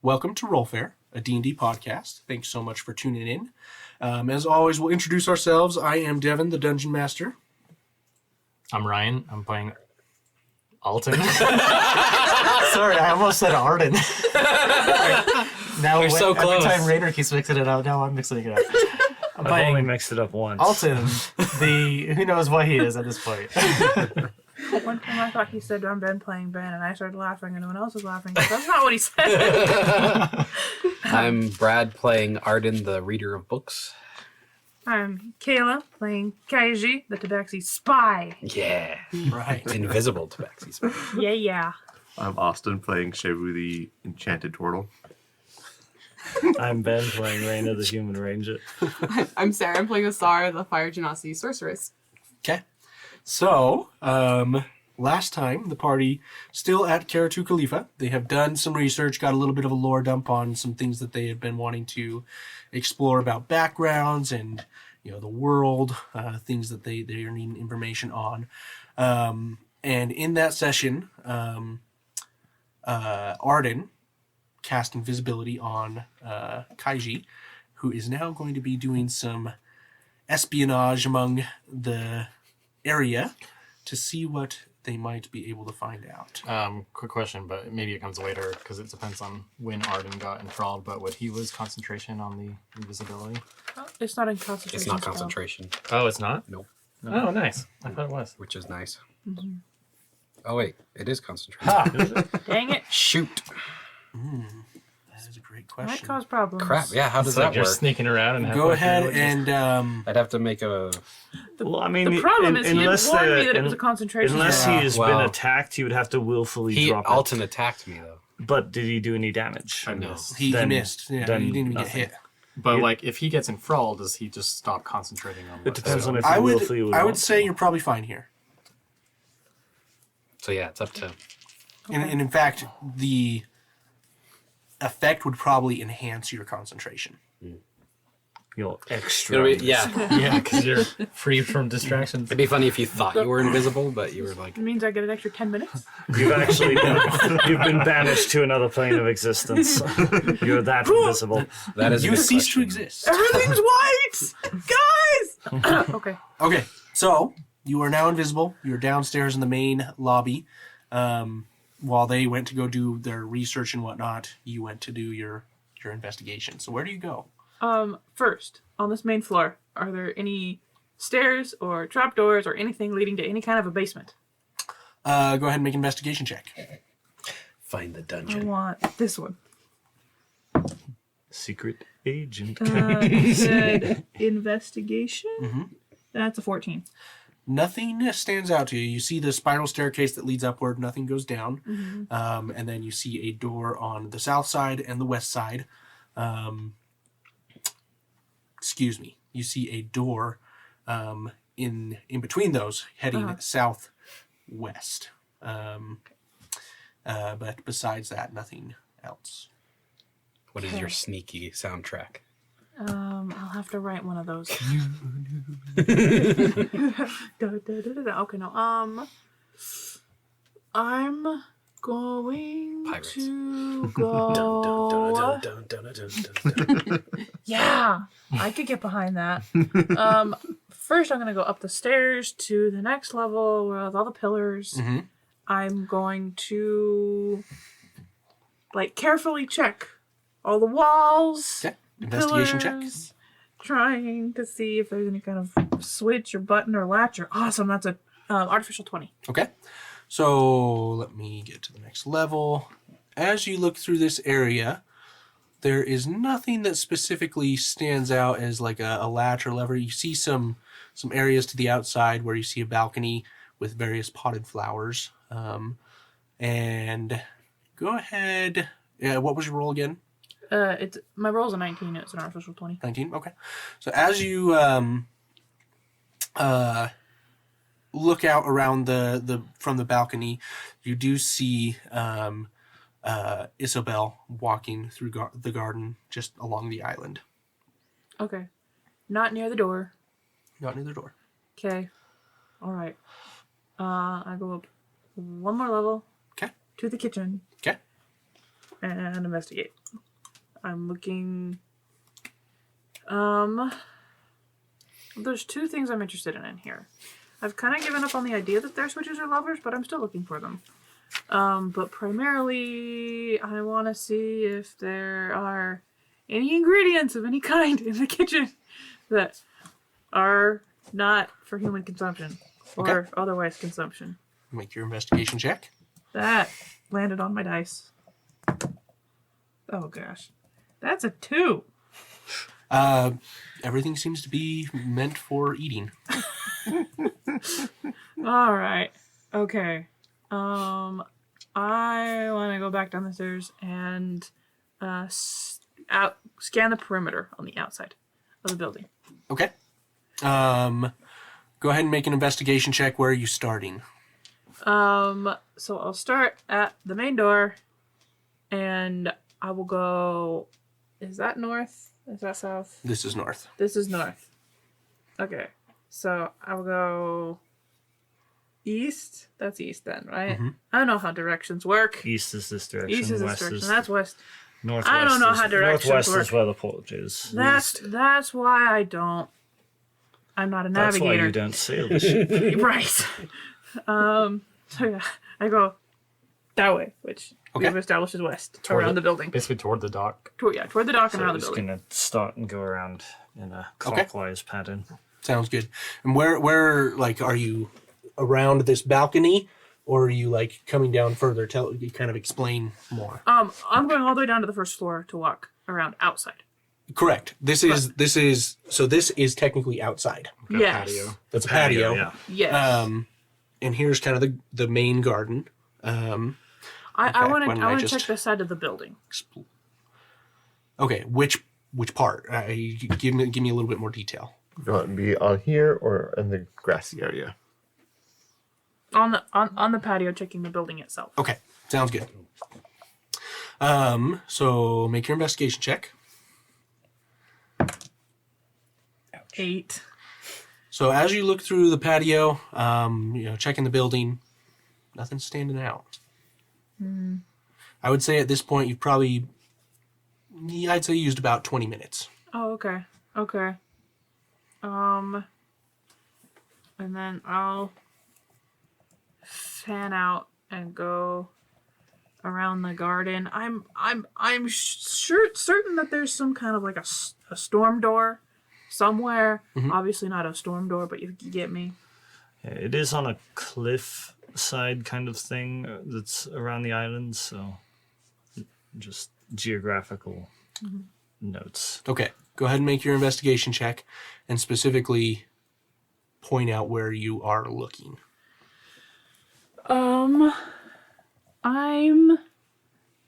welcome to Rollfair, a D&D podcast. Thanks so much for tuning in. As always, we'll introduce ourselves. I am Devin, the Dungeon Master. I'm Ryan. I'm playing Alton. Sorry, I almost said Arden. Now We're so close. Every time Raider keeps mixing it up, now I'm mixing it up. I've only mixed it up once. Alton, who knows what he is at this point. One time I thought he said, I'm Ben playing Ben, and I started laughing, and no one else was laughing. That's not what he said. I'm Brad playing Arden, the reader of books. I'm Kayla playing Kaiji, the Tabaxi spy. Yeah. Right. Invisible tabaxi. Yeah. I'm Austin playing Shevu, the enchanted turtle. I'm Ben playing Raina, the human ranger. I'm Sarah. I'm playing Asara, the Fire Genasi sorceress. Okay. So, last time, the party still at Karatu Khalifa. They have done some research, got a little bit of a lore dump on some things that they have been wanting to explore about backgrounds and, the world, things that they are needing information on. And in that session, Arden cast invisibility on Kaiji, who is now going to be doing some espionage among the area to see what they might be able to find out. Quick question, but maybe it comes later because it depends on when Arden got enthralled. But what he was concentration on the invisibility? It's not in concentration. It's not concentration. Oh, it's not? Nope. Oh, nice. I thought it was. Which is nice. Mm-hmm. Oh, wait. It is concentration. Dang it. Shoot. That is a great Might question. cause problems. Crap. Yeah, how does It's like that you're work? sneaking around and Go ahead and... I'd have to make a... Well, I mean, The problem is he didn't unless warn me the- that it was a concentration. Unless Yeah, he has well, been attacked, he would have to willfully drop Alton it. attacked me, though. But did he do any damage? I missed. he Then- missed. Yeah, then he didn't even nothing. get hit. But like, if he gets enthralled, does he just stop concentrating on? It depends on if I he would willfully would I would want say to. you're probably fine here. So, yeah, it's up to... And in fact, the effect would probably enhance your concentration. You're extra. Yeah. Yeah, because you're free from distractions. It'd be funny if you thought you were invisible, but you were like... It means I get an extra 10 minutes. You've actually you've been banished to another plane of existence. You're that invisible. That is a You good cease to question. exist. Everything's white! Guys! Okay. Okay, so you are now invisible. You're downstairs in the main lobby. While they went to go do their research and whatnot, you went to do your investigation. So where do you go? First, on this main floor, are there any stairs or trapdoors or anything leading to any kind of a basement? Go ahead and make an investigation check. Find the I dungeon. want this one. Secret agent. You said investigation? Mm-hmm. That's a 14. Nothing stands out to you. You see the spiral staircase that leads upward. Nothing goes down. Mm-hmm. And then you see a door on the south side and the west side. Excuse me. You see a door in between those heading southwest. But besides that, nothing else. What is your sneaky soundtrack? I'll have to write one of those. Okay, no. I'm going Pirates. to go. Yeah, I could get behind that. First, I'm gonna go up the stairs to the next level with all the pillars. Mm-hmm. I'm going to carefully check all the walls. Okay. Investigation check. pillars, trying to see if there's any kind of switch or button or latch or awesome. That's a artificial 20. Okay. So let me get to the next level. As you look through this area, there is nothing that specifically stands out as like a latch or lever. You see some areas to the outside where you see a balcony with various potted flowers. And go ahead. Yeah, what was your roll again? It's my roll's a 19. It's an artificial 20. 19. Okay. So as you look out around from the balcony, you do see Isabel walking through the garden just along the island. Okay, not near the door. Not near the door. Okay, all right. I go up one more level. Okay. To the kitchen. Okay. and investigate. I'm looking. There's two things I'm interested in here. I've kind of given up on the idea that their switches are levers, but I'm still looking for them. But primarily, I want to see if there are any ingredients of any kind in the kitchen that are not for human consumption or otherwise consumption. Make your investigation check. That landed on my dice. Oh gosh. That's a 2. Everything seems to be meant for eating. All right. Okay. I want to go back down the stairs and scan the perimeter on the outside of the building. Okay. Go ahead and make an investigation check. Where are you starting? So I'll start at the main door, and I will go. Is that north? Is that south? This is north. This is north. Okay. So I will go east. That's east then, right? Mm-hmm. I don't know how directions work. East is this direction. East is this west direction. is That's west. northwest. I don't know is, how directions northwest work. is where the porch is. That's why I don't. I'm not a That's why navigator. you don't sail the ship. Right. So yeah, I go that way, which we've established is west, around the building. Basically toward the dock. Toward the dock and So around the it's building. going to start and go around in a clockwise pattern. Sounds good. And where like are you around this balcony, or are you like coming down further? You kind of explain more. I'm going all the way down to the first floor to walk around outside. Correct. This is technically outside. Got Yes. patio. That's a patio. Yeah. Yes. And here's kind of the main garden. I why want don't I to just- check the side of the building. Okay, which part? Give me a little bit more detail. You want to be on here or in the grassy area? On the patio, checking the building itself. Okay, sounds good. So make your investigation check. 8. So as you look through the patio, checking the building, nothing's standing out. I would say at this point you've probably, I'd say used about 20 minutes. Oh, okay. Okay. And then I'll fan out and go around the garden. I'm certain that there's some kind of like a storm door somewhere. Mhm. Obviously not a storm door, but you get me. Yeah, it is on a cliff side kind of thing that's around the island, so just geographical notes. Okay, go ahead and make your investigation check and specifically point out where you are looking. I'm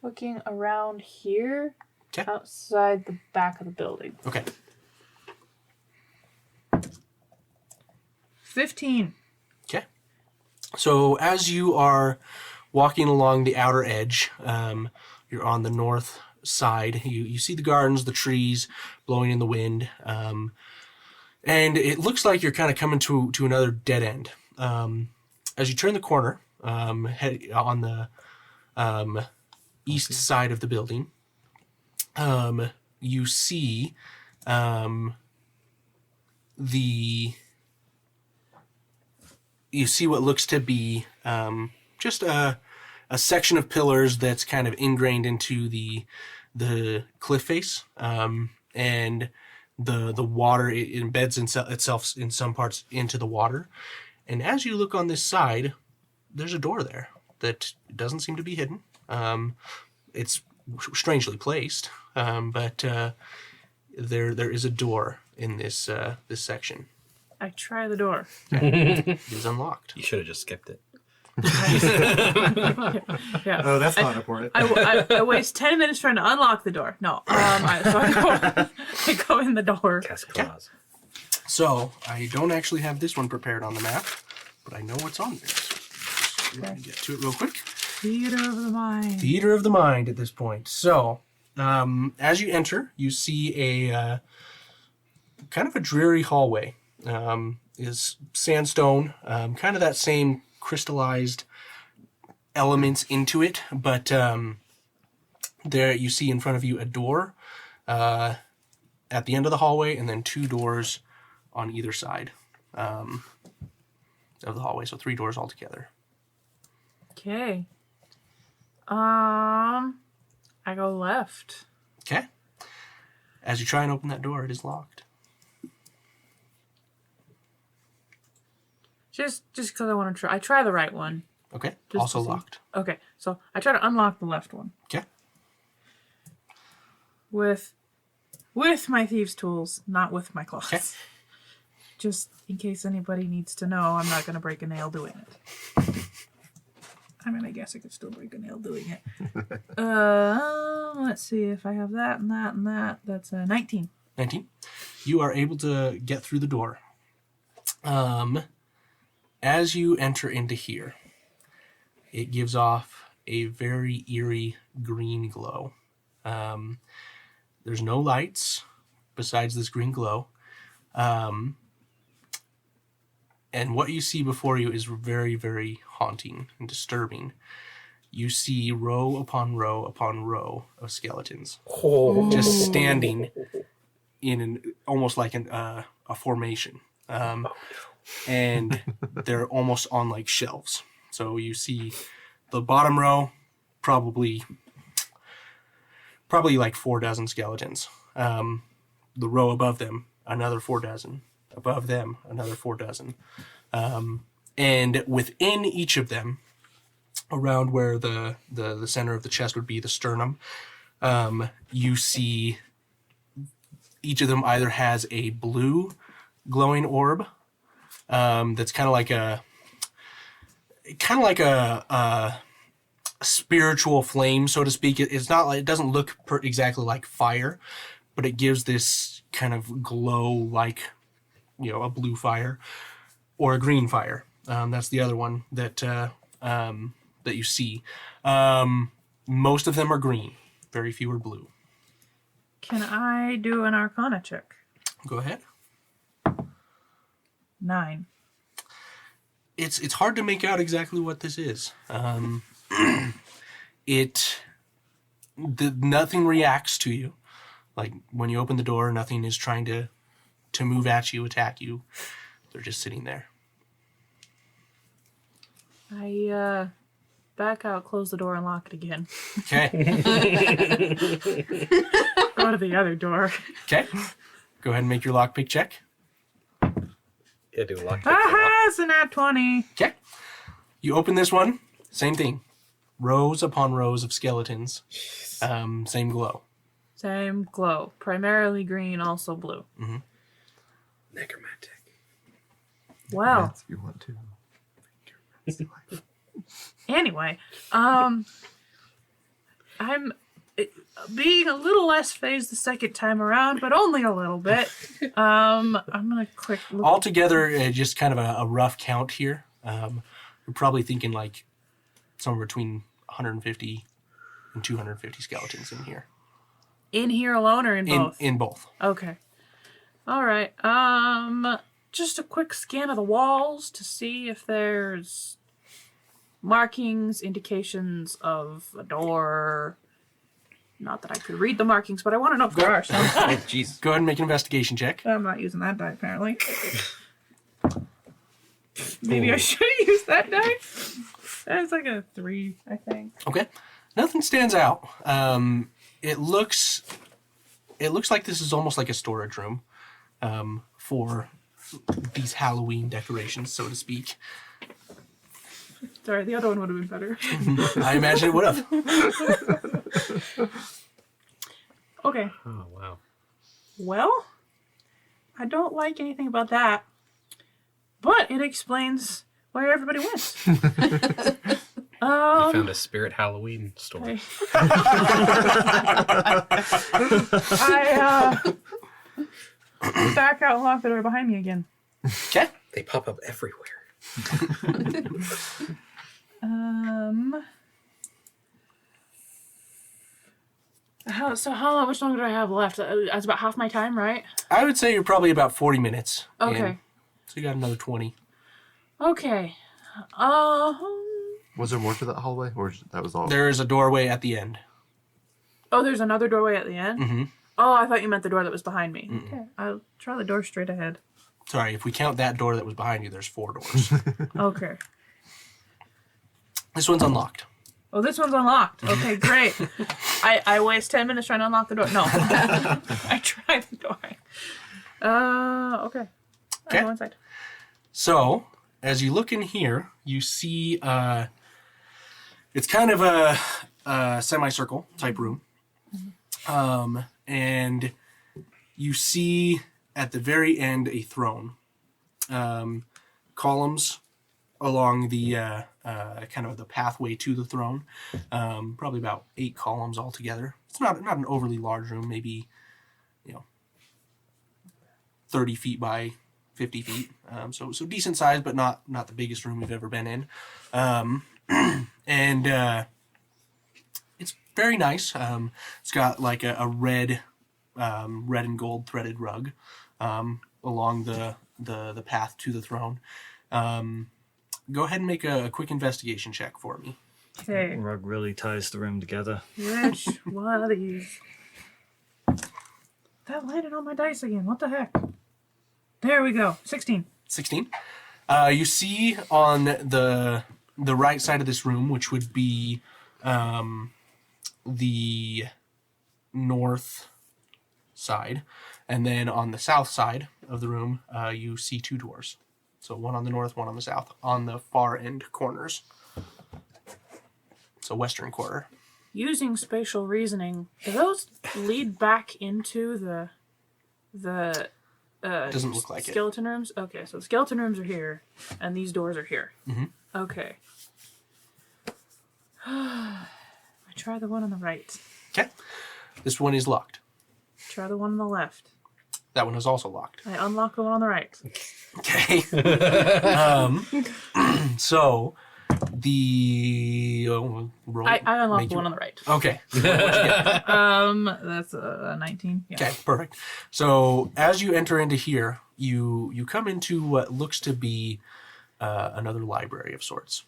looking around here 'Kay. outside the back of the building. Okay. 15. Okay. So as you are walking along the outer edge, you're on the north side. You see the gardens, the trees blowing in the wind, and it looks like you're kind of coming to another dead end. As you turn the corner, head on the east side of the building, you see what looks to be just a section of pillars that's kind of ingrained into the cliff face, and the water it embeds itself in some parts into the water. And as you look on this side, there's a door there that doesn't seem to be hidden. It's strangely placed, but there is a door in this section. I try the door. It is unlocked. You should have just skipped it. Yeah. Oh, that's not important. I waste 10 minutes trying to unlock the door. No. I go in the door. Cast claws. So I don't actually have this one prepared on the map, but I know what's on there. So let me get to it real quick. Theater of the mind. Theater of the mind at this point. So as you enter, you see a kind of a dreary hallway. Is sandstone, kind of that same crystallized elements into it, but There you see in front of you a door at the end of the hallway, and then 2 doors on either side of the hallway. So 3 doors altogether. Okay. I go left. Okay. As you try and open that door, it is locked. Just because I want to try. I try the right one. Okay. Just Also to see. locked. Okay, so I try to unlock the left one Okay. with my thieves' tools, not with my claws. Okay. Just in case anybody needs to know, I'm not going to break a nail doing it. I mean, I guess I could still break a nail doing it. Let's see if I have that and that and that. That's a 19. 19. You are able to get through the door. As you enter into here, it gives off a very eerie green glow. There's no lights besides this green glow. And what you see before you is very, very haunting and disturbing. You see row upon row upon row of skeletons just standing in almost like a formation. And they're almost on like shelves. So you see the bottom row, probably like 4 dozen skeletons. The row above them, another 4 dozen. Above them, another 4 dozen. And within each of them, around where the center of the chest would be, the sternum, you see each of them either has a blue glowing orb that's kind of like a spiritual flame, so to speak. It's not like, it doesn't look exactly like fire, but it gives this kind of glow like, a blue fire or a green fire. That's the other one that you see. Most of them are green. Very few are blue. Can I do an Arcana check? Go ahead. 9. It's hard to make out exactly what this is. Nothing reacts to you. Like when you open the door, nothing is trying to move at you, attack you. They're just sitting there. I back out, close the door, and lock it again. Okay. Go to the other door. Okay. Go ahead and make your lockpick check. Yeah, do lock. Aha! It's a nat 20. Okay. You open this one, same thing. Rows upon rows of skeletons. Same glow. Same glow. Primarily green, also blue. Mm-hmm. Necromantic. Wow. If you want to. Anyway, I'm being a little less phased the second time around, but only a little bit. I'm gonna quick look. Altogether, just kind of a rough count here. You're probably thinking like somewhere between 150 and 250 skeletons in here. In here alone or in both? In both. Okay. All right. Just a quick scan of the walls to see if there's markings, indications of a door. Not that I could read the markings, but I want to know if there are some. Jeez. Go ahead and make an investigation check. I'm not using that die, apparently. Maybe I should use that die. That's like a 3, I think. Okay. Nothing stands out. It looks like this is almost like a storage room for these Halloween decorations, so to speak. Sorry, the other one would have been better. I imagine it would have. Okay. Oh wow. Well, I don't like anything about that, but it explains where everybody went. You found a spirit Halloween store. I back out and lock the door behind me again. Okay. They pop up everywhere. How much longer do I have left? That's about half my time, right? I would say you're probably about 40 minutes. Okay. in. So you got another 20. Okay. Was there more to that hallway, or that was all? There is a doorway at the end. Oh, there's another doorway at the end? Mm-hmm. Oh, I thought you meant the door that was behind me. Okay, I'll try the door straight ahead. Sorry, if we count that door that was behind you, there's 4 doors. Okay. This one's unlocked. Oh, this one's unlocked. Okay, great. I waste 10 minutes trying to unlock the door. No. I tried the door. Okay. Okay. I go inside. So, as you look in here, you see it's kind of a semicircle type room. And you see at the very end a throne. Columns along the kind of the pathway to the throne. Probably about 8 columns altogether. It's not an overly large room, maybe 30 feet by 50 feet. So decent size, but not the biggest room we've ever been in. And it's very nice. It's got like a red and gold threaded rug along the path to the throne. Go ahead and make a quick investigation check for me. Okay. Rug really ties the room together. Which one of these? That landed on my dice again. What the heck? There we go. 16. 16. You see on the right side of this room, which would be the north side, and then on the south side of the room, you see 2 doors. So one on the north, one on the south, on the far end corners. So western quarter. Using spatial reasoning, do those lead back into the Doesn't look like it. skeleton rooms? Okay, so the skeleton rooms are here, and these doors are here. Mhm. Okay. I try the one on the right. Okay. This one is locked. Try the one on the left. That one is also locked. I unlock the one on the right. Okay. So the roll. I unlock make the your- one on the right. Okay. What'd you get? That's a 19. Yeah. Okay, perfect. So as you enter into here, you come into what looks to be another library of sorts,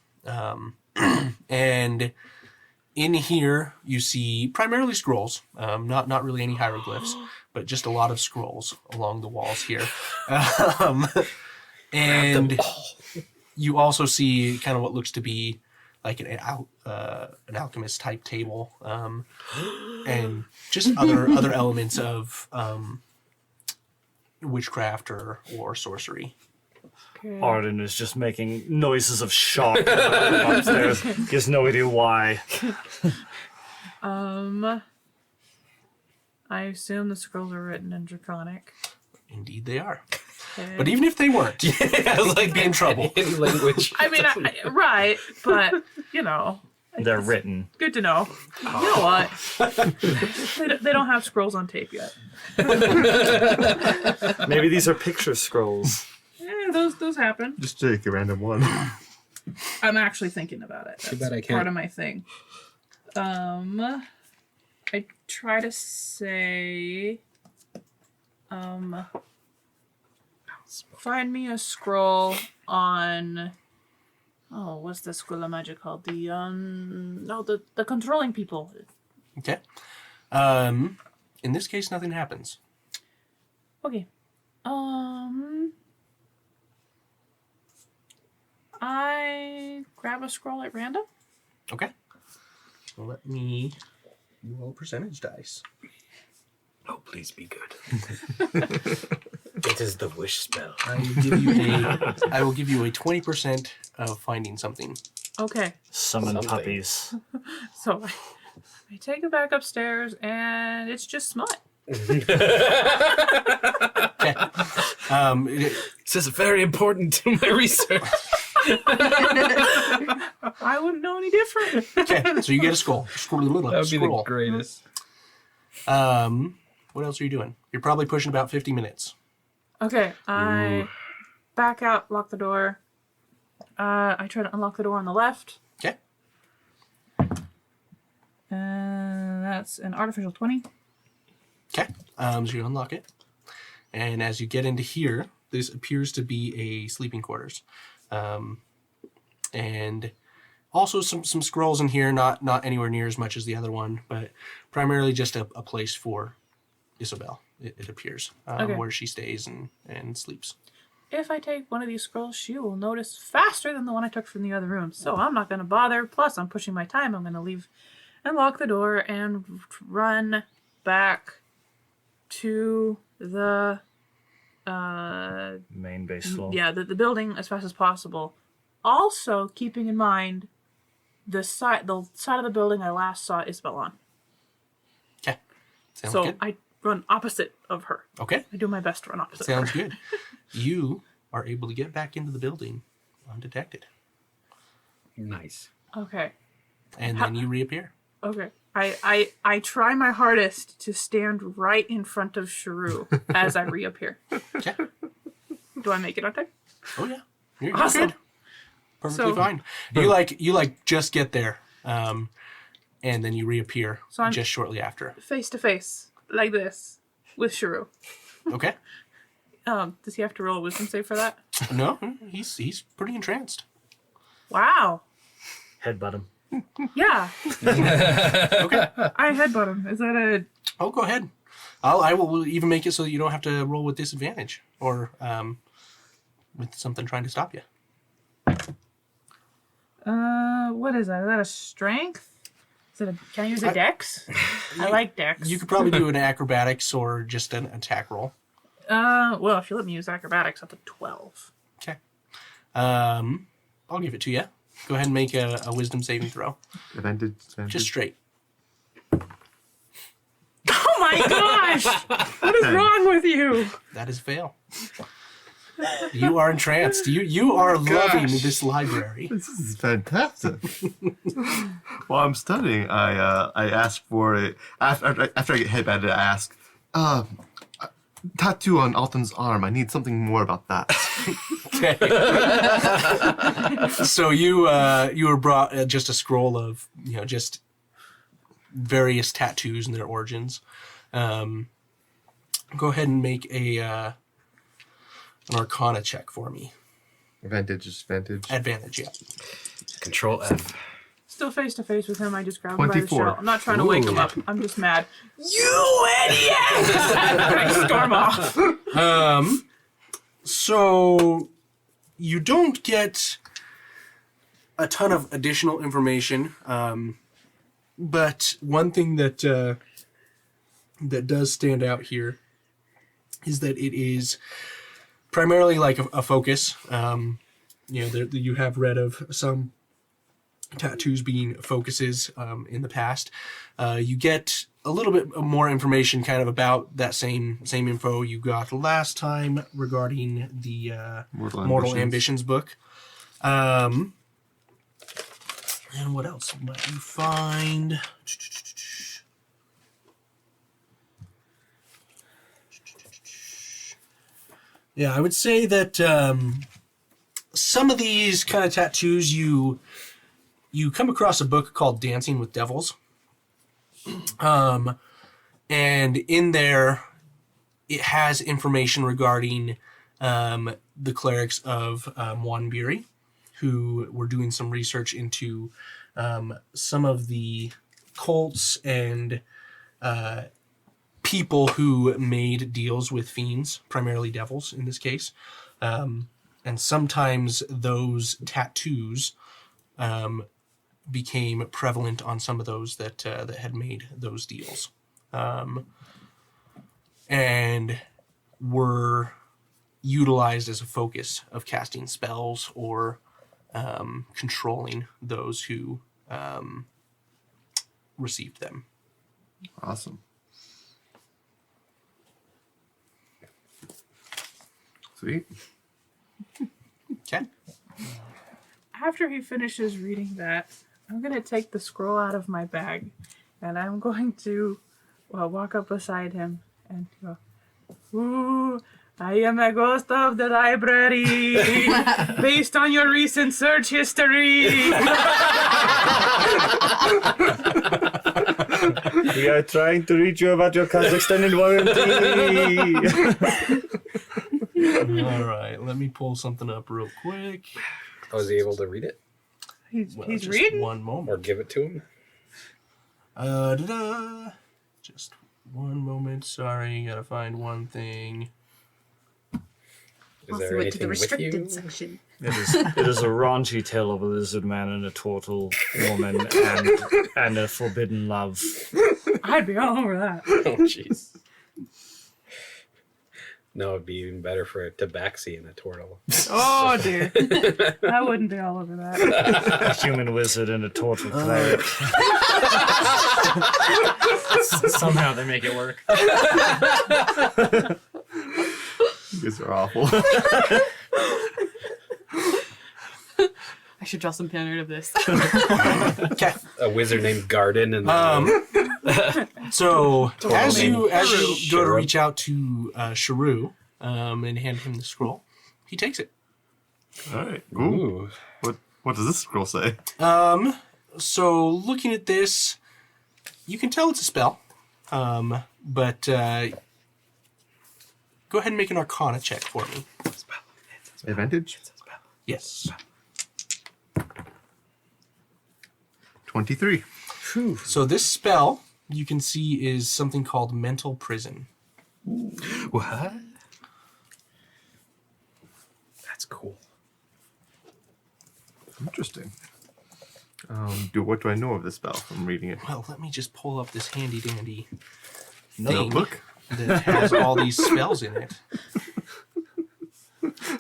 and in here you see primarily scrolls, not really any hieroglyphs, but just a lot of scrolls along the walls here, and you also see kind of what looks to be like an alchemist type table, and just other elements of witchcraft or sorcery. Okay. Arden is just making noises of shock upstairs. He has no idea why. I assume the scrolls are written in Draconic. Indeed, they are. Okay. But even if they weren't, I was like, be in trouble. Any language. I mean, right, but They're written. good to know. You know what? They don't have scrolls on tape yet. Maybe these are picture scrolls. Yeah, those happen. Just take a random one. I'm actually thinking about it. That's bad I can't. part of my thing. I try to say, find me a scroll on. Oh, what's the school of magic called? The controlling people. Okay. In this case, nothing happens. Okay. I grab a scroll at random. Okay. So let me roll percentage dice. Oh, please be good. It is the wish spell. I will give you a 20% of finding something. Okay. Summon Something. puppies. So I take it back upstairs, and it's just smut. Okay. This is very important to my research. I wouldn't know any different. Okay. So you get a scroll. That would be the Scroll. greatest. What else are you doing? You're probably pushing about 50 minutes. Okay, I back out, lock the door. I try to unlock the door on the left. Okay. And that's an artificial 20. Okay. So you unlock it. And as you get into here, this appears to be a sleeping quarters. And Also some scrolls in here, not anywhere near as much as the other one, but primarily just a place for Isabel, it appears, Okay. where she stays and sleeps. If I take one of these scrolls, she will notice faster than the one I took from the other room. So I'm not going to bother. Plus, I'm pushing my time. I'm going to leave and lock the door and run back to the Main base floor. yeah, the building as fast as possible. Also, keeping in mind the side of the building I last saw Isabel on. Okay. Sounds So good. I run opposite of her. Okay. I do my best to run opposite Sounds of her. good. You are able to get back into the building undetected. Nice. Okay. And then you reappear. Okay. I try my hardest to stand right in front of Sharu as I reappear. Okay. Do I make it on time? Oh yeah. You're Awesome. good. Perfectly So- fine. You just get there. And then you reappear So I'm- just shortly after. Face to face, like this, with Sharu. Okay. Does he have to roll a wisdom save for that? No, he's pretty entranced. Wow. Headbutt him. Yeah. Okay. I headbutt him. Is that a... Oh, go ahead. I will even make it so that you don't have to roll with disadvantage or with something trying to stop you. What is that? Is that a strength? Is it a... Can I use a dex? I like dex. You could probably do an acrobatics or just an attack roll. Well, if you let me use acrobatics, that's a 12. Okay. I'll give it to you. Go ahead and make a wisdom saving throw. Advantage. Just straight. Oh my gosh! What is wrong with you? That is a fail. You are entranced. You are loving this library. This is fantastic. While I'm studying, I ask for it. After I get headbanded, I ask, tattoo on Alton's arm. I need something more about that. Okay. So you were brought just a scroll of just various tattoos and their origins. Go ahead and make an Arcana check for me. Advantage. Advantage, yeah. Control F. Still face to face with him. I just grabbed him by the 24. show. I'm not trying to wake him up. I'm just mad. You idiot! I storm off. So you don't get a ton of additional information, but one thing that that does stand out here is that it is primarily like a focus. You have read of some tattoos being focuses in the past. You get a little bit more information kind of about that same info you got last time regarding the Mortal Ambitions book. And what else might you find? Yeah, I would say that some of these kind of tattoos you come across a book called Dancing with Devils. And in there, it has information regarding the clerics of Wanbiri, who were doing some research into some of the cults and people who made deals with fiends, primarily devils in this case. And sometimes those tattoos became prevalent on some of those that had made those deals, and were utilized as a focus of casting spells or controlling those who received them. Awesome. Sweet. Okay. After he finishes reading that, I'm going to take the scroll out of my bag and I'm going to walk up beside him and go, "Ooh, I am a ghost of the library based on your recent search history." We are trying to reach you about your car's extended warranty. All right, let me pull something up real quick. Was he able to read it? He's Well, he's just reading. one moment. Or give it to him. Just one moment. Sorry, gotta find one thing. Is Also there went to the anything with restricted you? section. It is a raunchy tale of a lizard man and a turtle woman and a forbidden love. I'd be all over that. Oh, jeez. No, it'd be even better for a tabaxi and a turtle. Oh dear. I wouldn't be all over that. A human wizard and a turtle cleric. Somehow they make it work. You guys are awful. I should draw some pan art of this. Okay. A wizard named Garden and So as you go to Sharu. reach out to Sharu and hand him the scroll, he takes it. All right. Ooh. Ooh. What does this scroll say? So looking at this, you can tell it's a spell, but go ahead and make an Arcana check for me. Advantage? Yes. 23. So this spell you can see is something called Mental Prison. What? That's cool. Interesting. What do I know of this spell from reading it? Well, let me just pull up this handy dandy thing Notebook? that has all these spells in it.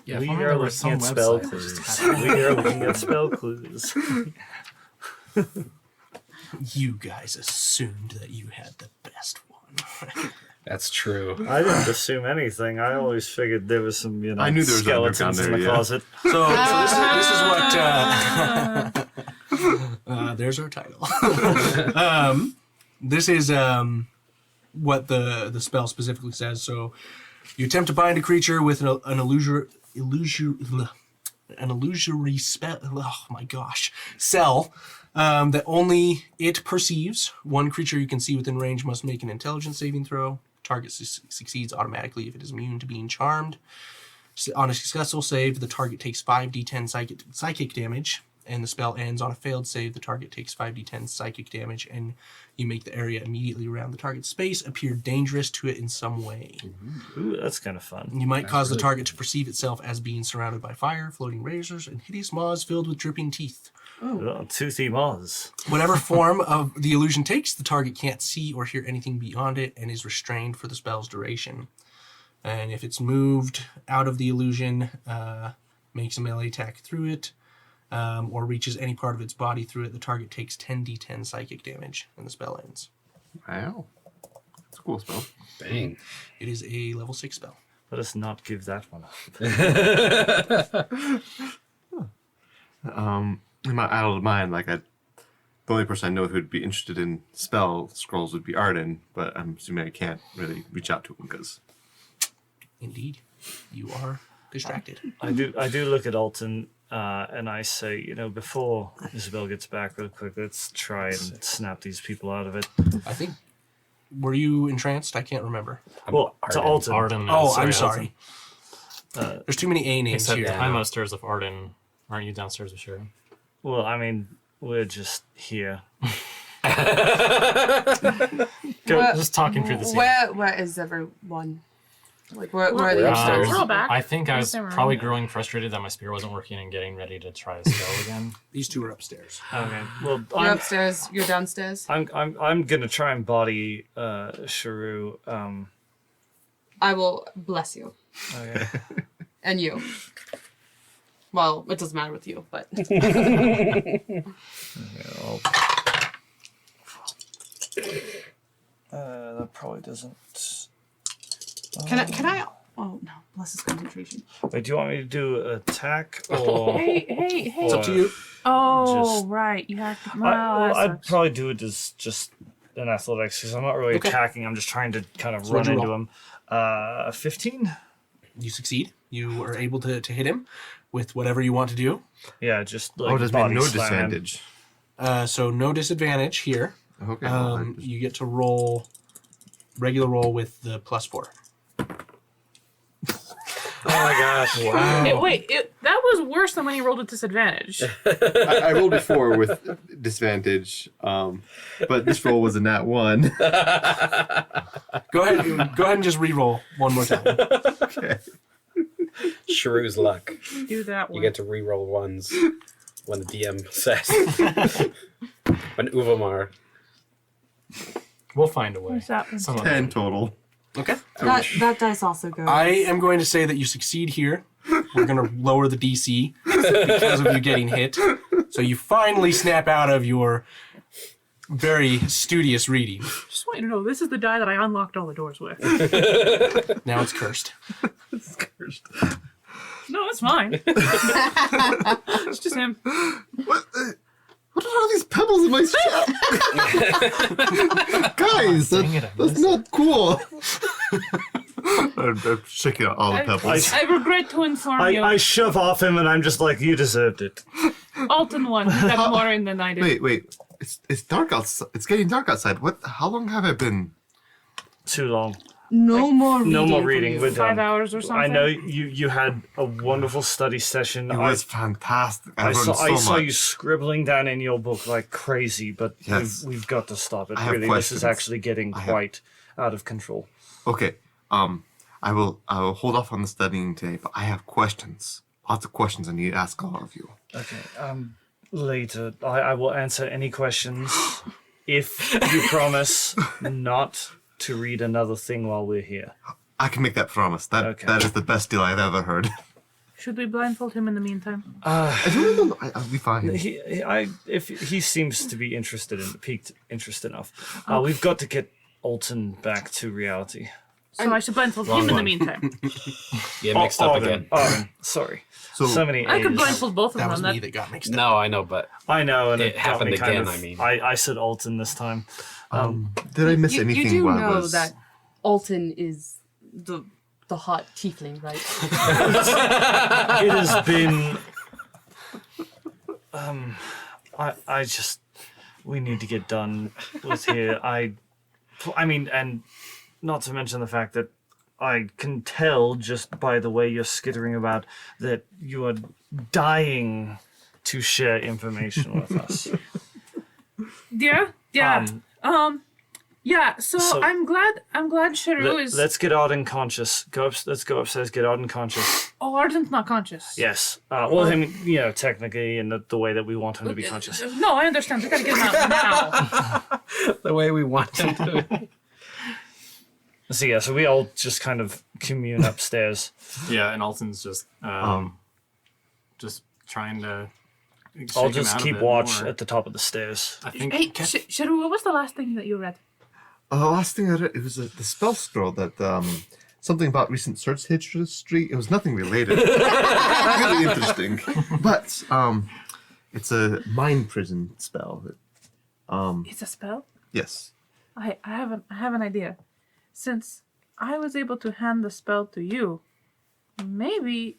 Yeah, We if only are there were looking some at spell website that clues. just had We are looking at spell clues. You guys assumed that you had the best one. That's true. I didn't assume anything. I always figured there was some, I knew there was skeletons underground in there, the yeah. closet. So this is what. There's our title. This is what the spell specifically says. So you attempt to bind a creature with an illusory spell. Oh my gosh, cell that only it perceives. One creature you can see within range must make an intelligence saving throw. Target succeeds automatically if it is immune to being charmed. On a successful save, the target takes 5d10 psychic damage, and the spell ends on a failed save. The target takes 5d10 psychic damage, and you make the area immediately around the target's space appear dangerous to it in some way. Ooh, that's kind of fun. You might cause the target to perceive itself as being surrounded by fire, floating razors, and hideous maws filled with dripping teeth. Oh, toothy maws. Whatever form of the illusion takes, the target can't see or hear anything beyond it and is restrained for the spell's duration. And if it's moved out of the illusion, makes a melee attack through it, or reaches any part of its body through it, the target takes 10d10 psychic damage, and the spell ends. Wow. That's a cool spell. Dang. It is a level 6 spell. Let us not give that one up. In my idle mind, the only person I know who would be interested in spell scrolls would be Arden, but I'm assuming I can't really reach out to him because... Indeed, you are distracted. I do look at Alton and I say, before Isabel gets back real quick, let's try and snap these people out of it. I think. Were you entranced? I can't remember. Well, to Alton. Arden. Oh, I'm sorry. Alton. There's too many A names Except here. I'm upstairs with Arden. Aren't you downstairs with Sharon? Well, I mean, we're just here. Just talking through the scene. Where is everyone? Where are they We're upstairs? We're all back. I think I was Same room. probably growing frustrated that my spear wasn't working and getting ready to try a spell again. These two are upstairs. Okay. Well, You're upstairs. You're downstairs. I'm gonna try and body Sharu. I will bless you Okay. and you. Well, it doesn't matter with you, but That probably doesn't. can I? Oh no, bless his concentration. Wait, do you want me to do attack or? Hey. It's up to you. Oh, Just- right. You have to. I'd probably do it as just an athletics because I'm not really Okay. attacking. I'm just trying to kind of So run what'd you into roll? him. 15. You succeed. You are able to hit him with whatever you want to do. Yeah, just like does mean body no slam him. disadvantage. So no disadvantage here. Okay. well, I just- You get to roll regular roll with the +4. Oh my gosh! Wait, that was was worse than when he rolled with disadvantage. I rolled before with disadvantage, but this roll was a nat 1. Go ahead and just re-roll one more time. Okay. Shrew's luck. Do that one. You get to re-roll ones when the DM says. When Uvamar. We'll find a way. What's that one? Some 10 total. Okay. That dice also goes. I am going to say that you succeed here. We're going to lower the DC because of you getting hit. So you finally snap out of your very studious reading. Just want you to know, this is the die that I unlocked all the doors with. Now it's cursed. It's cursed. No, it's fine. It's just him. What are all these pebbles in my strap? Guys, that's not cool. I'm shaking out all the pebbles. I regret to inform you. I shove off him and I'm just like, you deserved it. Alton won. You have more in than I did. Wait. It's dark outside. It's getting dark outside. What? How long have I been? Too long. No more reading. No more from reading. you. We're done. 5 hours or something. I know you had a wonderful study session. It was fantastic. I learned I so saw much. you scribbling down in your book like crazy, but Yes. we've got to stop it. I have Really, this is questions. actually getting I have- quite out of control. Okay. I will hold off on the studying today, but I have questions. Lots of questions I need to ask all of you. Okay. Later, I will answer any questions if you promise not to read another thing while we're here. I can make that promise. That Okay. that is the best deal I've ever heard. Should we blindfold him in the meantime? I don't know. I'll be fine. If he seems to be piqued interest enough, we've got to get Alton back to reality. So I should blindfold him in the meantime. Get mixed up Arden, again. Arden, sorry. So many I could A's. blindfold both of That them. was me that got mixed up. No, I know, but I know, and It got happened me kind again, of- I mean. I said Alton this time. Did I miss You anything do while I know was... that Alton is the hot tiefling, right? It has been. I just. We need to get done with here. I mean, and not to mention the fact that I can tell just by the way you're skittering about that you are dying to share information with us. Yeah. Yeah. So I'm glad Sharu is. Let's get Arden conscious. Let's go upstairs. Get Arden conscious. Oh, Arden's not conscious. Yes. Well, I mean, technically, in the way that we want him to be conscious. No, I understand. We gotta get him out now. the way we want him to. So yeah, so we all just kind of commune upstairs. Yeah, and Alton's just trying to. shake I'll him just out a keep bit watch more. at the top of the stairs. I think. Hey, Sharu, what was the last thing that you read? The last thing I read, it was the spell scroll that something about recent search history. It was nothing related. Really interesting, but it's a mind prison spell. It's a spell. Yes. I have an idea. Since I was able to hand the spell to you, maybe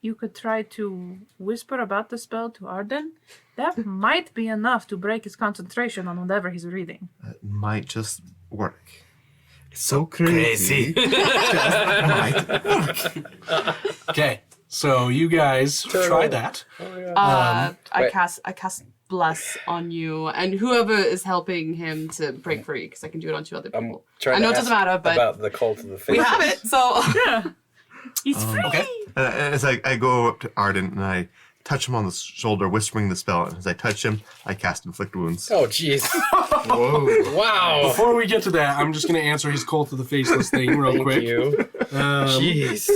you could try to whisper about the spell to Arden. That might be enough to break his concentration on whatever he's reading. It might just work. It's so crazy. Okay, so you guys try that. I cast bless on you and whoever is helping him to break free, because I can do it on 2 other people. I know it doesn't matter, but about the cult of the face. we have it. So Yeah. He's free. Okay. As I go up to Arden and I touch him on the shoulder, whispering the spell, and as I touch him, I cast Inflict Wounds. Oh, jeez. Whoa. Wow. Before we get to that, I'm just going to answer his Cult of the Faceless thing real Thank quick. you. Jeez.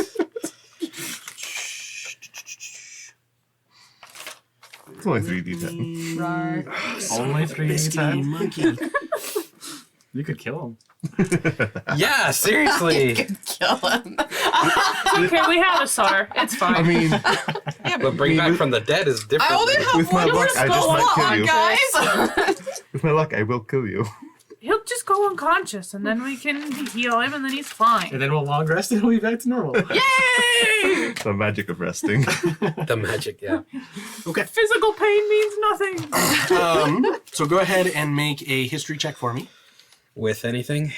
It's only 3d10. Only 3 Biscuity times. monkey. You could kill him. Yeah, seriously. kill him. Okay, we have a SAR. It's fine. I mean, But bring back from the dead is different. I only have With my one more luck, I just spell might kill slot, you. guys. with my luck, I will kill you. He'll just go unconscious, and then we can heal him, and then he's fine. And then we'll long rest and he'll be back to normal. Yay! The magic of resting. The magic, yeah. Physical pain means nothing. So go ahead and make a history check for me. With anything?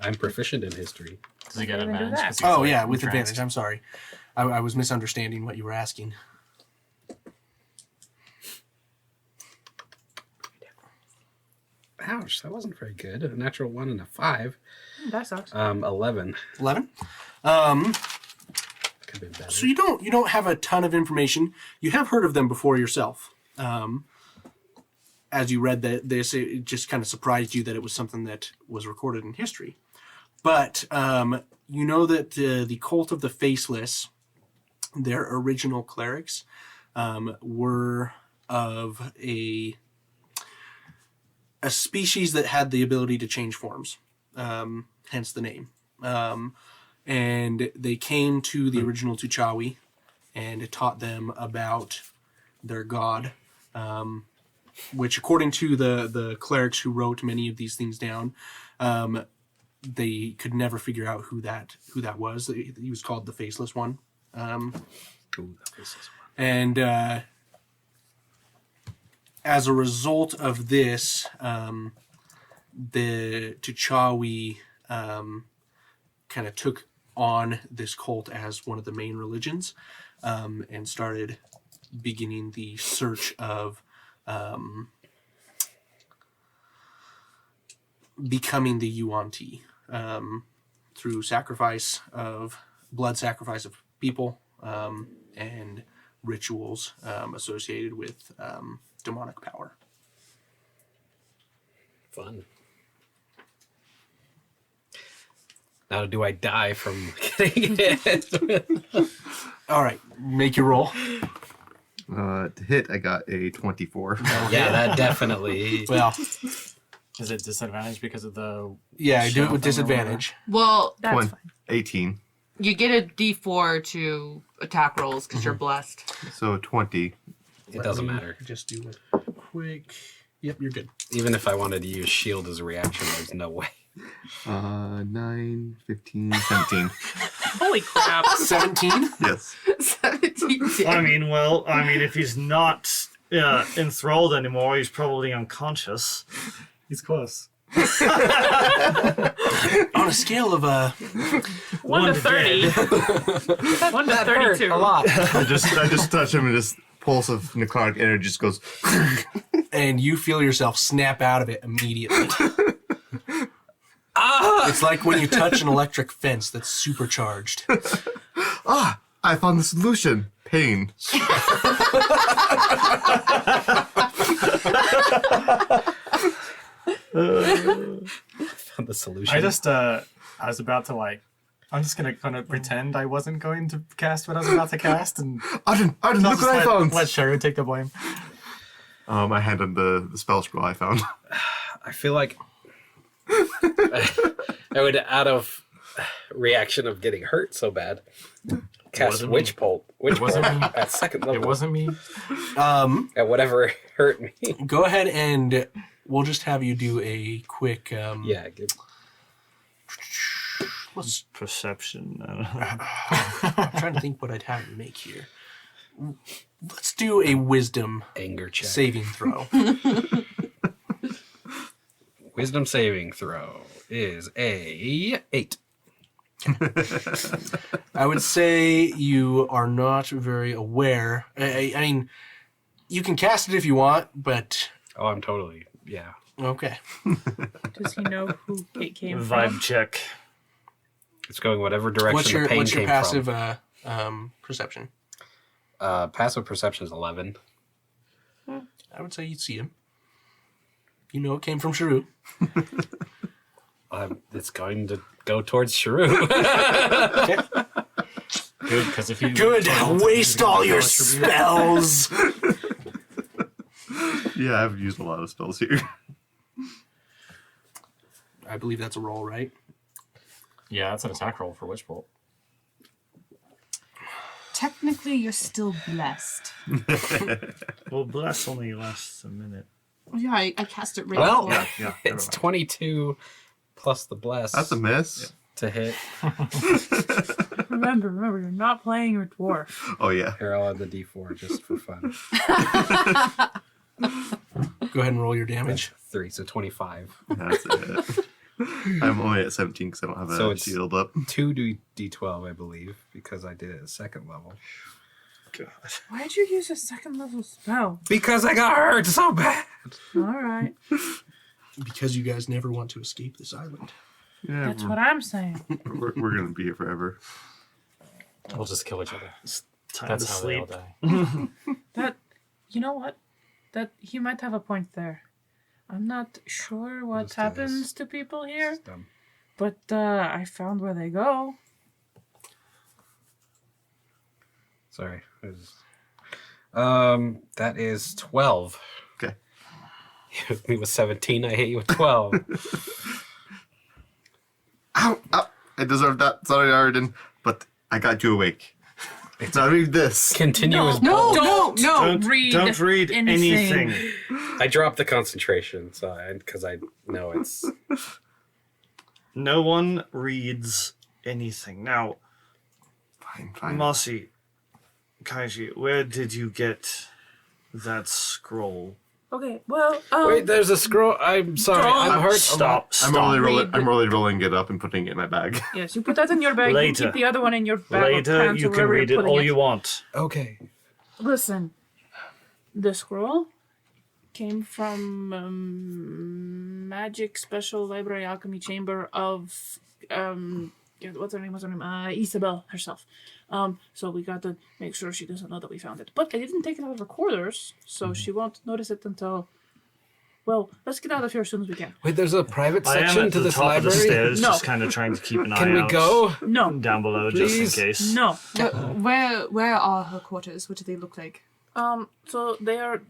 I'm proficient in history. Does he get Even do advantage? that. 'cause he's, Oh, like, yeah, with entranced? advantage. I'm sorry. I was misunderstanding what you were asking. Ouch, that wasn't very good. A natural 1 and a 5. That sucks. 11. 11. Could have been better. So you don't have a ton of information. You have heard of them before yourself. As you read this, it just kind of surprised you that it was something that was recorded in history. But you know that the cult of the Faceless, their original clerics, were of a species that had the ability to change forms, hence the name. And they came to the original Tuchawi and taught them about their god, which, according to the clerics who wrote many of these things down, they could never figure out who that was. He was called the Faceless One. Ooh, the Faceless One. And as a result of this, the Tuchawi kind of took on this cult as one of the main religions, and started beginning the search of becoming the Yuan-Ti through blood sacrifice of people, and rituals associated with demonic power. Fun. Now, do I die from getting it? All right, make your roll. To hit, I got a 24. Yeah, that definitely. Well, Is it disadvantage because of the? yeah, do it with Shell thing or disadvantage. Well, That's fine. 18. you get a D4 to attack rolls because you're blessed. So 20. It doesn't matter. Just do it quick. Yep, you're good. Even if I wanted to use shield as a reaction, there's no way. 9, 15, 17. Holy crap. 17? Yes. 17. I mean, if he's not enthralled anymore, he's probably unconscious. He's close. On a scale of 1 to 30. 1 to 32. A lot. I just touch him and his pulse of necrotic energy just goes. and you feel yourself snap out of it immediately. It's like when you touch an electric fence that's supercharged. I found the solution. Pain. Found the solution. I was about to I'm just gonna kind of pretend I wasn't going to cast what I was about to cast, and Arden, look what I found. Let Sharon take the blame. I hand him the spell scroll I found. I feel like I would, out of reaction of getting hurt so bad, cast wasn't Witch Bolt. Witch Bolt wasn't me. at second level. It wasn't me. At whatever hurt me. Go ahead and we'll just have you do a quick. Yeah, good. Let's. Perception. I'm trying to think what I'd have you make here. Let's do a wisdom Anger check. saving throw. Wisdom saving throw is a 8. I would say you are not very aware. I mean, you can cast it if you want, but Oh, I'm totally, yeah. okay. Does he know who it came Vibe from? check. It's going whatever direction the pain What's your came passive from. perception? Passive perception is 11. I would say you'd see him. You know it came from Sharu. It's going to go towards Sharu. Okay. Good, because if you Good. Waste all your spells. Yeah, I've used a lot of spells here. I believe that's a roll, right? Yeah, that's an attack roll for Witch Bolt. Technically, you're still blessed. Well, bless only lasts a minute. Yeah, I cast it right Well, before. Yeah, it's 22 plus the bless that's a miss. to hit. Remember, you're not playing your dwarf. Oh yeah. Here, I'll add the d4 just for fun. Go ahead and roll your damage. 3, so 25. That's it. I'm only at 17 because I don't have a So it's- shield up. 2d12, I believe, because I did it at second level. God. Why'd you use a second level spell? Because I got hurt so bad. All right. Because you guys never want to escape this island. Yeah, That's what I'm saying. we're going to be here forever. We'll just kill each other. Time That's to how sleep. they all die. That, you know what? That he might have a point there. I'm not sure what Just do happens this. to people here, It's dumb. but I found where they go. Sorry. That is 12. Okay. You hit me with 17, I hit you with 12. Ow! Ow! I deserve that. Sorry, Arden. But I got you awake. Now read this. Continuous No, bolt. no. Don't read anything. I dropped the concentration, so because I know it's... No one reads anything. Now, Fine. Mossy, Kaiji, where did you get that scroll? Okay, well, Wait, there's a scroll. I'm sorry, I'm hurt. Stop. I'm only rolling. Read I'm only rolling it up and putting it in my bag. yes, you put that in your bag. Later. You keep the other one in your bag. or Later, pants you or can wherever read you're it putting all you want. Okay. Listen, the scroll came from Magic Special Library Alchemy Chamber of what's her name? Isabel herself. So we got to make sure she doesn't know that we found it. But I didn't take it out of her quarters, so she won't notice it until. Well, let's get out of here as soon as we can. Wait, there's a private I am section at to the this top of the library? stairs, No. just kind of trying to keep an eye Can we out go? No, down below, just in Please? case. no. Where are her quarters? What do they look like? So they are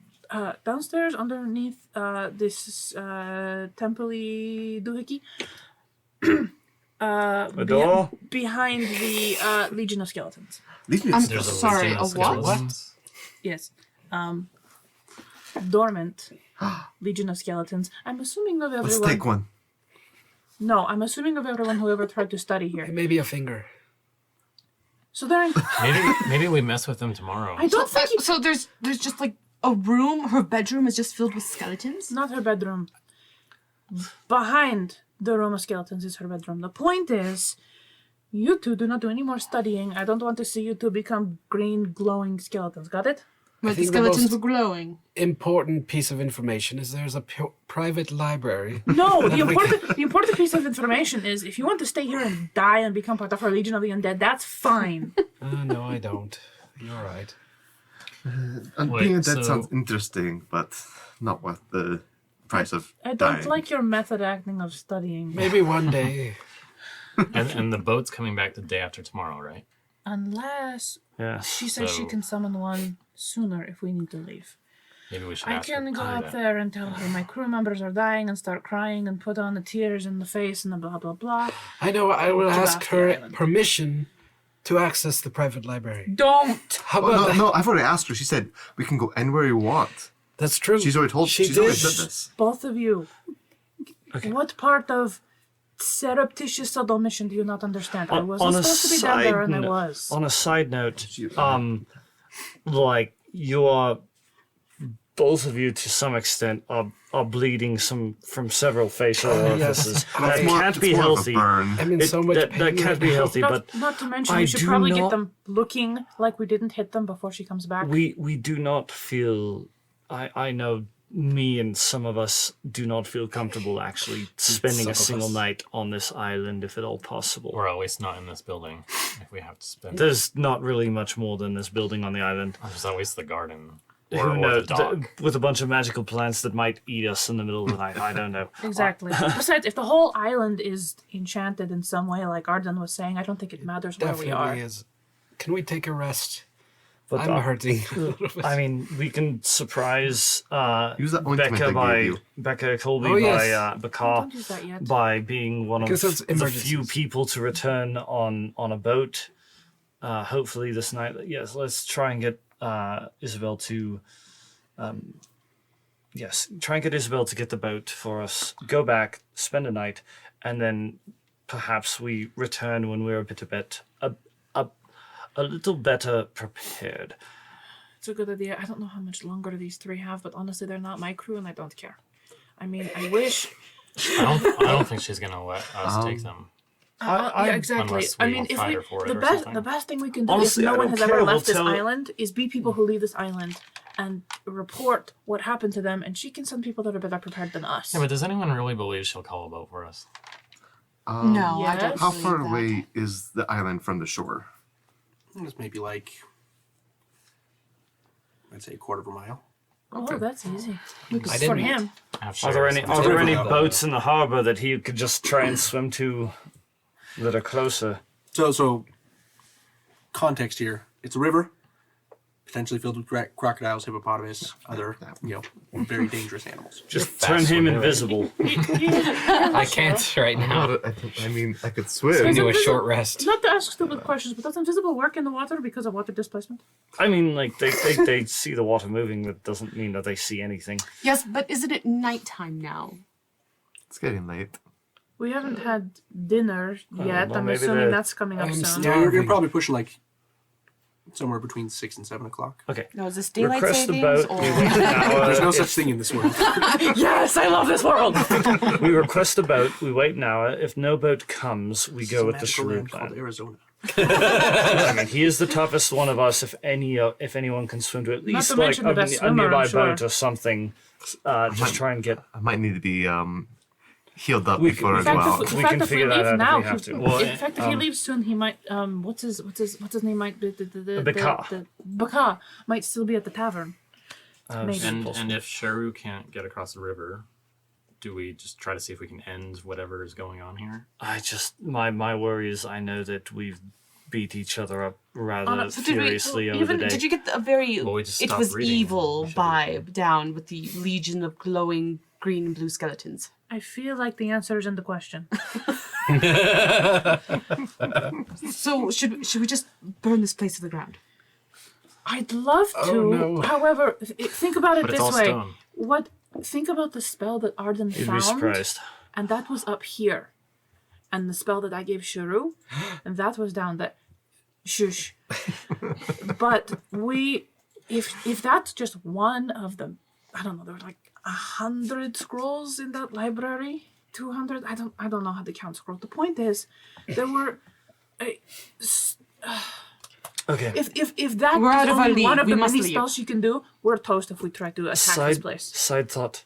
downstairs underneath this temple doohickey. A door? Behind the Legion of Skeletons. Leave me I'm still. sorry, Legion a of what? Skeletons. Yes. Dormant Legion of Skeletons. I'm assuming of Let's everyone. take one. No, I'm assuming of everyone who ever tried to study here. Maybe a finger. So they're. Maybe we mess with them tomorrow. I don't think So there's just like a room. Her bedroom is just filled with skeletons. not her bedroom. Behind the room of skeletons is her bedroom. The point is, you two do not do any more studying. I don't want to see you two become green glowing skeletons. Got it? Where the think the skeletons most- were glowing. Important piece of information is there's a private library. No, the important piece of information is if you want to stay here and die and become part of our Legion of the Undead, that's fine. No, I don't. You're right. And Wait, being a dead so- sounds interesting, but not worth the price of I don't dying. like your method acting of studying. Maybe one day. And the boat's coming back the day after tomorrow, right? Unless Yeah. she says she So- can summon one sooner if we need to leave. Maybe we should I ask her can to go do up that. there and tell her my crew members are dying and start crying and put on the tears in the face and the blah blah blah. I know, I will To ask ask her the island. permission to access the private library. Don't! How Oh, about no, that? no, I've already asked her. She said we can go anywhere you want. That's true. She's already told. She She's already did. said this. Both of you. Okay. What part of surreptitious subtle mission do you not understand? I On wasn't a supposed to be down there and I side was. On a side note, like you are, both of you to some extent are bleeding from several facial orifices. That can't be it's more of a healthy. burn. I'm in so much That pain. can't be healthy. But Not to mention, I we should do probably get not- them looking like we didn't hit them before she comes back. we do not feel. I know me and some of us do not feel comfortable actually spending Some a of single us. night on this island, if at all possible. Or at least not in this building if we have to spend. There's not really much more than this building on the island. There's always the garden. Who Or knows? the dog. With a bunch of magical plants that might eat us in the middle of the night. I don't know. Exactly. Besides, if the whole island is enchanted in some way, like Arden was saying, I don't think it matters where we Definitely are. is. Can we take a rest? But I'm hurting. a little bit. I mean, we can surprise Use that ointment I Becca gave by you. Becca Colby Oh, yes. by Bakar Don't use that yet. by being one of Because it's the emergencies. few people to return on a boat. Hopefully this night. Yes, let's try and get Isabel to. Yes, try and get Isabel to get the boat for us. Go back, spend a night, and then perhaps we return when we're a little better prepared. It's a good idea. I don't know how much longer these three have, but honestly, they're not my crew and I don't care. I mean, I wish I don't think she's gonna let us take them. Yeah, exactly. Unless I we mean, if fight we her for it the or best something. the best thing we can do Honestly, if I no one don't has care, ever we'll left this tell- island is be people who leave this island and report what happened to them, and she can send people that are better prepared than us. Yeah, but does anyone really believe she'll call a boat for us? No, I Yes. don't How believe far that. away is the island from the shore? It's maybe like, I'd say a quarter of a mile. Oh, that's easy I for didn't. him. Are there any River. boats in the harbor that he could just try and swim to that are closer? So context here. It's a river, potentially filled with crocodiles, hippopotamus, other, very dangerous animals. Just turn him invisible. I can't right now. I mean, I could swim. Do a short rest. Not to ask stupid questions, but does invisible work in the water because of water displacement? I mean, like they see the water moving, but doesn't mean that they see anything. Yes, but isn't it nighttime now? It's getting late. We haven't had dinner yet. well, I'm maybe assuming the- that's coming up soon. Yeah, you're probably pushing like somewhere between 6 and 7 o'clock. Okay. No, is this daylight Request the savings boat. or? We wait an hour. There's no such thing in this world. Yes, I love this world. We request a boat. We wait an hour. If no boat comes, we go with the Magical land Shrew called plan. Arizona. I mean, he is the toughest one of us. If anyone can swim to at least to like mention the best a swimmer, nearby I'm sure. boat or something, just try and get. I might need to be healed up We before can- I In go fact, out. if, in We fact, can if we figure that leave out if now, we have he- to. Well, in fact, if he leaves soon, he might. What's his name? Might Baka. Baka might still be at the tavern. Maybe. And if Sharu can't get across the river, do we just try to see if we can end whatever is going on here? I just my worry is I know that we've beat each other up rather So did we? furiously over the day. Did you get a very? Well, we just It stopped was reading. evil We should vibe down with the legion of glowing green and blue skeletons. I feel like the answer is in the question. So should we just burn this place to the ground? I'd love to. However, think about it But it's this all way. stone. Think about the spell that Arden You'd be found, surprised. and that was up here, and the spell that I gave Sharu, and that was down there. Shush. But if that's just one of them, I don't know. There were like 100 scrolls in that library. 200. I don't know how to count scrolls. The point is, there were. Okay. If that We're is out of our only league. one of We the must many leave. spells you can do, we're toast if we try to attack this place. Side thought.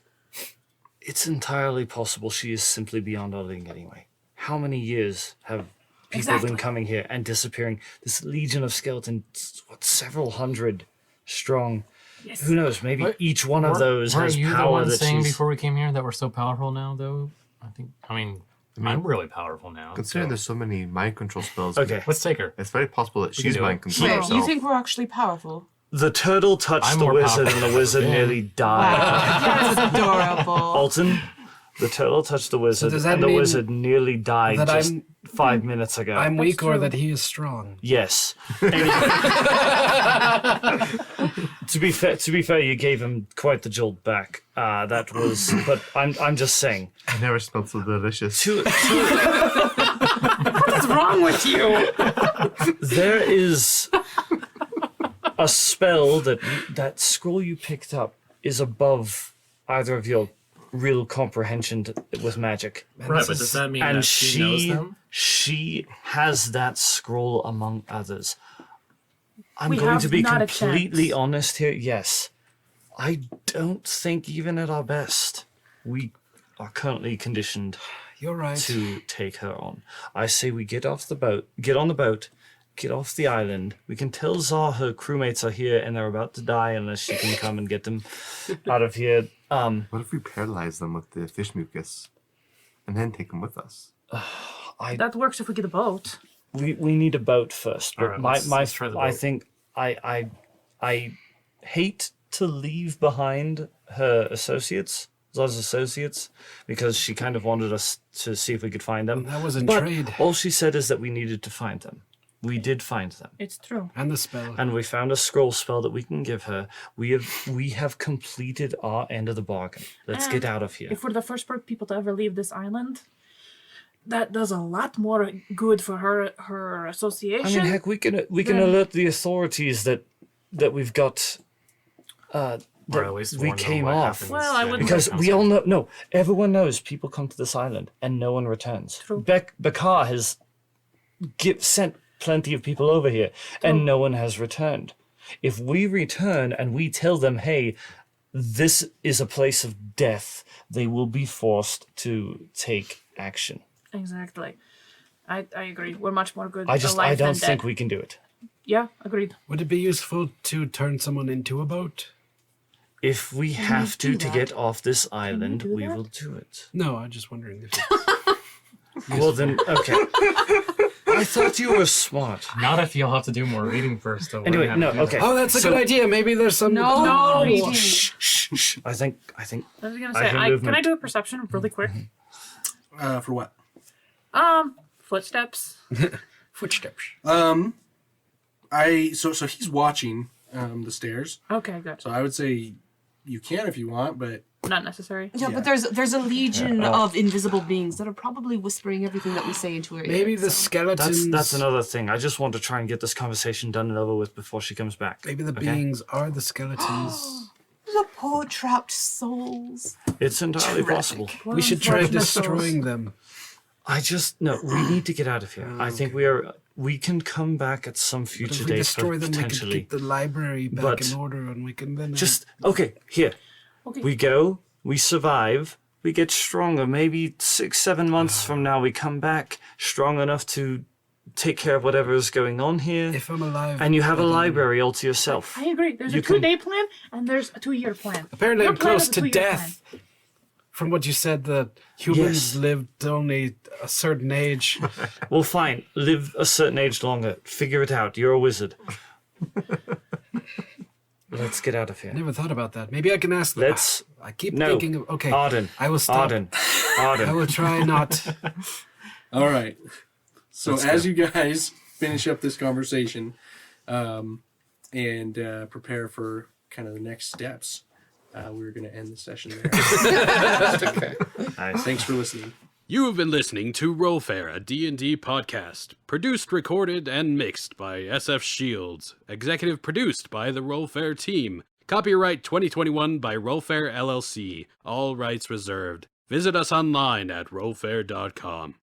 It's entirely possible she is simply beyond our league anyway. How many years have people Exactly. been coming here and disappearing? This legion of skeletons, several hundred strong. Yes. Who knows? Maybe What- each one of those Weren't has you the power one that saying she's. before we came here that we're so powerful now, though? I'm really powerful now. Considering so- there's so many mind control spells, Okay. Let's take her. it's very possible that she's do it. mind controlling Wait, herself. you think we're actually powerful? The turtle touched I'm the more wizard, powerful and the wizard than nearly died. That's adorable. Alton, the turtle touched the wizard, does that and the mean wizard nearly died that just I'm- 5 minutes ago. I'm weak or true. that he is strong. Yes. To be fair, you gave him quite the jolt back. That was, but I'm just saying. I never smelled so delicious. What's wrong with you? There is a spell that scroll you picked up is above either of your real comprehension with magic. Right, but does that mean And that she knows them? she has that scroll among others. I'm We going have to be not a completely chance. honest here. Yes, I don't think even at our best we are currently conditioned You're right. to take her on. I say we get on the boat, get off the island. We can tell Zar her crewmates are here and they're about to die unless she can come and get them out of here. What if we paralyze them with the fish mucus and then take them with us? That works if we get a boat. We need a boat first. But All right, let's try the I boat. think I hate to leave behind her associates, Zar's associates, because she kind of wanted us to see if we could find them. That was in But trade. all she said is that we needed to find them. We did find them. It's true. And the spell. And we found a scroll spell that we can give her. We have completed our end of the bargain. Let's get out of here. If we're the first people to ever leave this island, that does a lot more good for her association. I mean, heck, we can Then- alert the authorities that we've got Or at least we warn them came what off. happens Well, I when wouldn't- it Because comes we out. all know, no, everyone knows people come to this island and no one returns. True. Bakar has sent plenty of people over here and no one has returned. If we return and we tell them, hey, this is a place of death, they will be forced to take action. Exactly. I agree. We're much more good I alive don't than think dead. we can do it. Yeah, agreed. Would it be useful to turn someone into a boat? If we have do to that? get off this island, do we that? will do it. No, I'm just wondering if Well then, okay. I thought you were smart. Not if you'll have to do more reading first. To learn Anyway, how to no, do okay. that. Oh, that's a So- good idea. Maybe there's some. No. reading. I think I was gonna I say, can can movement. I do a perception really quick? For what? Footsteps. Footsteps. So he's watching the stairs. Okay, good. So I would say you can if you want, but Not necessary. Yeah, but there's a legion of invisible beings that are probably whispering everything that we say into her ear. Maybe the so- skeletons. that's another thing. I just want to try and get this conversation done and over with before she comes back. Maybe the Okay? beings are the skeletons. The poor trapped souls. It's entirely possible. We should try Unfortunate destroying them. We need to get out of here. I think we can come back at some But future if we date destroy them, we could potentially. keep the library back But- in order, and we can then Okay, here. Okay. We go, we survive, we get stronger. Maybe 6-7 months from now, we come back strong enough to take care of whatever is going on here. If I'm alive. And you have a then- library all to yourself. I agree. There's You a 2-day plan and there's a 2-year plan. Apparently, Your I'm plan close is a to 2-year death. From what you said, that humans Yes. lived only a certain age. Well, fine. Live a certain age longer. Figure it out. You're a wizard. Let's get out of I here. never thought about that. Maybe I can ask them. Let's. I keep No. thinking of. Okay. Arden. I will stop. Arden. I Arden. will try not. all right. So Let's as go. you guys finish up this conversation, and prepare for kind of the next steps, we're going to end the session there. Nice. Thanks for listening. You have been listening to Rollfair, a D&D podcast. Produced, recorded, and mixed by SF Shields. Executive produced by the Rollfair team. Copyright 2021 by Rollfair LLC. All rights reserved. Visit us online at rollfair.com.